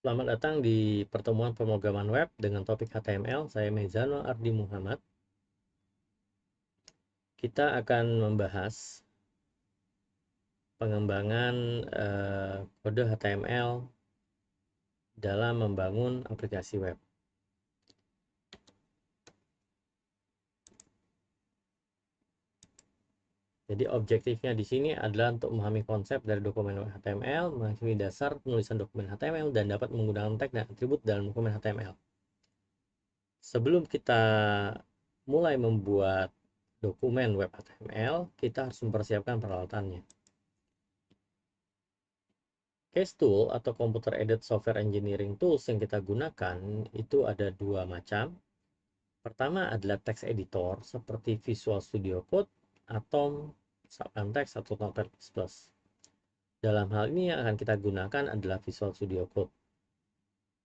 Selamat datang di pertemuan pemrograman web dengan topik HTML. Saya Mezano Ardi Muhammad. Kita akan membahas pengembangan kode HTML dalam membangun aplikasi web. Jadi objektifnya di sini adalah untuk memahami konsep dari dokumen HTML, mengetahui dasar penulisan dokumen HTML, dan dapat menggunakan tag dan atribut dalam dokumen HTML. Sebelum kita mulai membuat dokumen web HTML, kita harus mempersiapkan peralatannya. Case tool atau computer aided software engineering tools yang kita gunakan itu ada dua macam. Pertama adalah text editor seperti Visual Studio Code, Atom, Subtext atau Notepad++. Dalam hal ini yang akan kita gunakan adalah Visual Studio Code.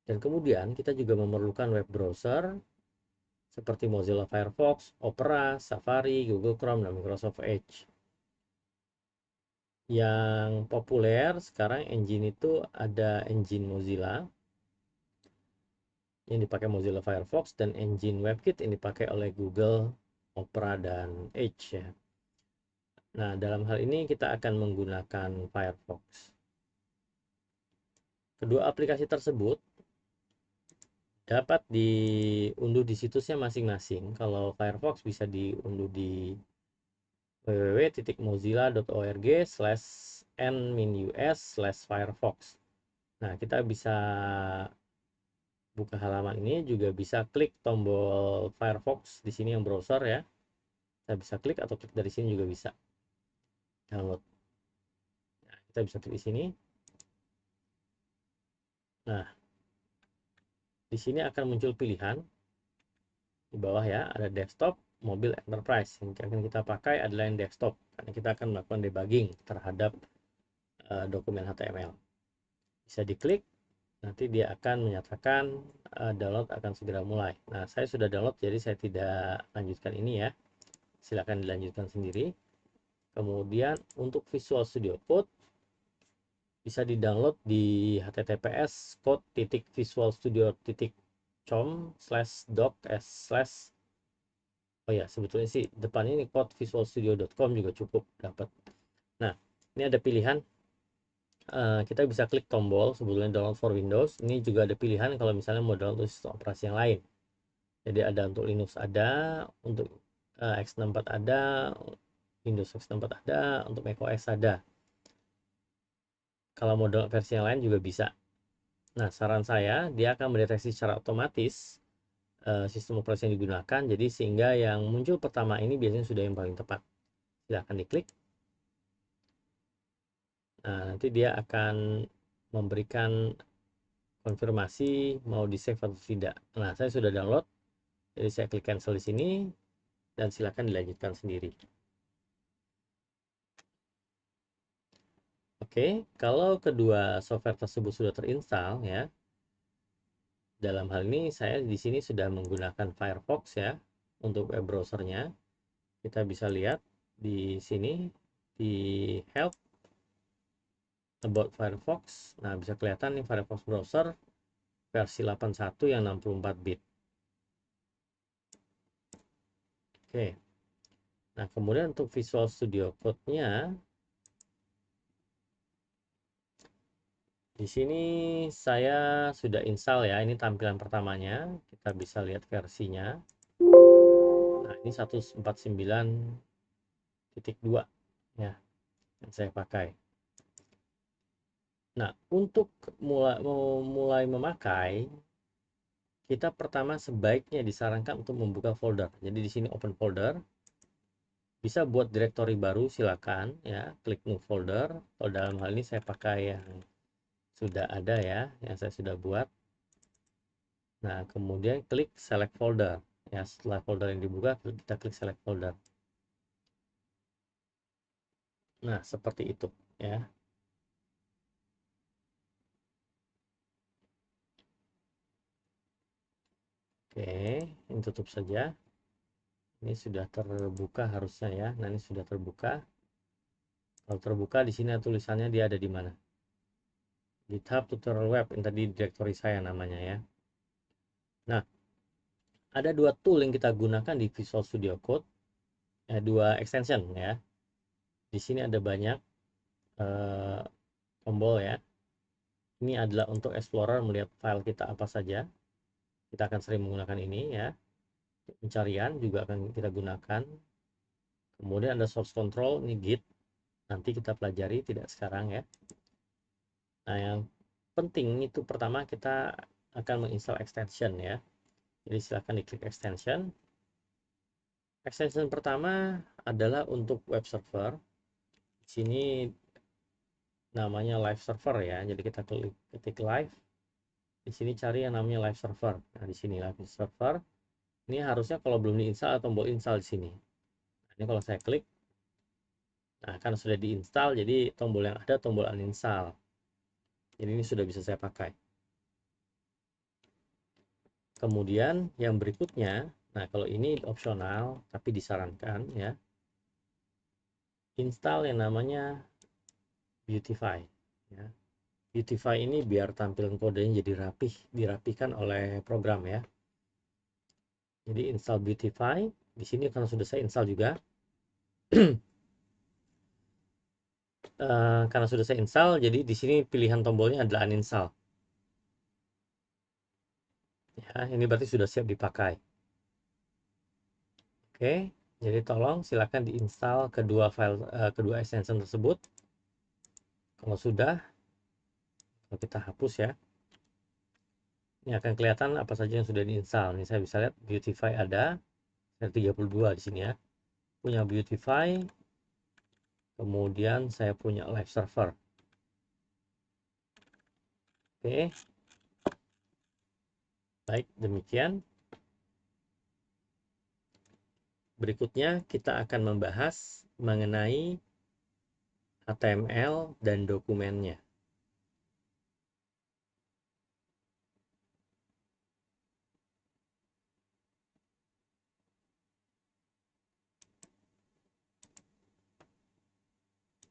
Dan kemudian kita juga memerlukan web browser seperti Mozilla Firefox, Opera, Safari, Google Chrome, dan Microsoft Edge. Yang populer sekarang engine itu ada engine Mozilla yang dipakai Mozilla Firefox dan engine WebKit yang dipakai oleh Google, Opera, dan Edge ya. Nah, dalam hal ini kita akan menggunakan Firefox. Kedua aplikasi tersebut dapat diunduh di situsnya masing-masing. Kalau Firefox bisa diunduh di www.mozilla.org/n-us/firefox. Nah, kita bisa buka halaman ini, juga bisa klik tombol Firefox di sini yang browser ya. Kita bisa klik atau klik dari sini juga bisa download. Nah, kita bisa klik di sini. Nah, di sini akan muncul pilihan di bawah ya, ada desktop, mobile, enterprise. Yang akan kita pakai adalah yang desktop karena kita akan melakukan debugging terhadap dokumen HTML. Bisa diklik, nanti dia akan menyatakan download akan segera mulai. Nah, saya sudah download jadi saya tidak lanjutkan ini ya. Silakan dilanjutkan sendiri. Kemudian untuk Visual Studio Code bisa di-download di https code.visualstudio.com/doc/. Oh ya, sebetulnya sih depan ini code visualstudio.com juga cukup dapat. Nah, ini ada pilihan, kita bisa klik tombol sebetulnya download for Windows. Ini juga ada pilihan kalau misalnya mau download sistem operasi yang lain. Jadi ada untuk Linux, ada untuk x64 ada, Windows x64 ada, untuk macOS ada. Kalau mau download versi yang lain juga bisa. Nah, saran saya, dia akan mendeteksi secara otomatis sistem operasi yang digunakan, jadi sehingga yang muncul pertama ini biasanya sudah yang paling tepat. Silahkan diklik. Nah, nanti dia akan memberikan konfirmasi mau di save atau tidak. Nah, saya sudah download, jadi saya klik cancel di sini dan silahkan dilanjutkan sendiri. Oke, kalau kedua software tersebut sudah terinstall ya, dalam hal ini saya di sini sudah menggunakan Firefox ya untuk web browsernya. Kita bisa lihat di sini di help about Firefox. Nah, bisa kelihatan nih Firefox browser versi 81 yang 64 bit. Oke. Nah, kemudian untuk Visual Studio Code-nya di sini saya sudah install ya. Ini tampilan pertamanya. Kita bisa lihat versinya. Nah, ini 149.2 ya yang saya pakai. Nah, untuk mulai memakai, kita pertama sebaiknya disarankan untuk membuka folder. Jadi di sini open folder. Bisa buat directory baru, silakan ya, klik new folder. Kalau dalam hal ini saya pakai yang sudah ada ya, yang saya sudah buat. Nah, kemudian klik select folder. Ya, setelah folder yang dibuka, kita klik select folder. Nah, seperti itu ya. Oke, ini tutup saja. Ini sudah terbuka harusnya ya. Nah, ini sudah terbuka. Kalau terbuka di sini tulisannya dia ada di mana? GitHub tutorial web yang tadi direktori saya namanya ya. Nah, ada dua tool yang kita gunakan di Visual Studio Code, dua extension ya. Di sini ada banyak tombol ya. Ini adalah untuk Explorer melihat file kita apa saja. Kita akan sering menggunakan ini ya. Pencarian juga akan kita gunakan. Kemudian ada source control, ini Git. Nanti kita pelajari, tidak sekarang ya. Nah, yang penting itu pertama kita akan menginstal extension ya. Jadi silahkan diklik extension. Extension pertama adalah untuk web server. Di sini namanya live server ya. Jadi kita ketik live. Di sini cari yang namanya live server. Nah, di sini live server. Ini harusnya kalau belum diinstal atau tombol install di sini. Nah, ini kalau saya klik, nah kan sudah diinstal, jadi tombol yang ada tombol uninstall. Jadi ini sudah bisa saya pakai. Kemudian yang berikutnya, nah kalau ini opsional tapi disarankan ya, install yang namanya Beautify ya. Beautify ini biar tampilan kodenya jadi rapih, dirapihkan oleh program ya. Jadi install Beautify, di sini karena sudah saya install juga. Karena sudah saya install, jadi di sini pilihan tombolnya adalah uninstall. Ya, ini berarti sudah siap dipakai. Oke, jadi tolong silakan diinstal kedua extension tersebut. Kalau sudah, kalau kita hapus ya, ini akan kelihatan apa saja yang sudah diinstal. Ini saya bisa lihat Beautify ada 32 di sini ya. Punya Beautify, kemudian saya punya live server. Oke, baik demikian. Berikutnya kita akan membahas mengenai HTML dan dokumennya.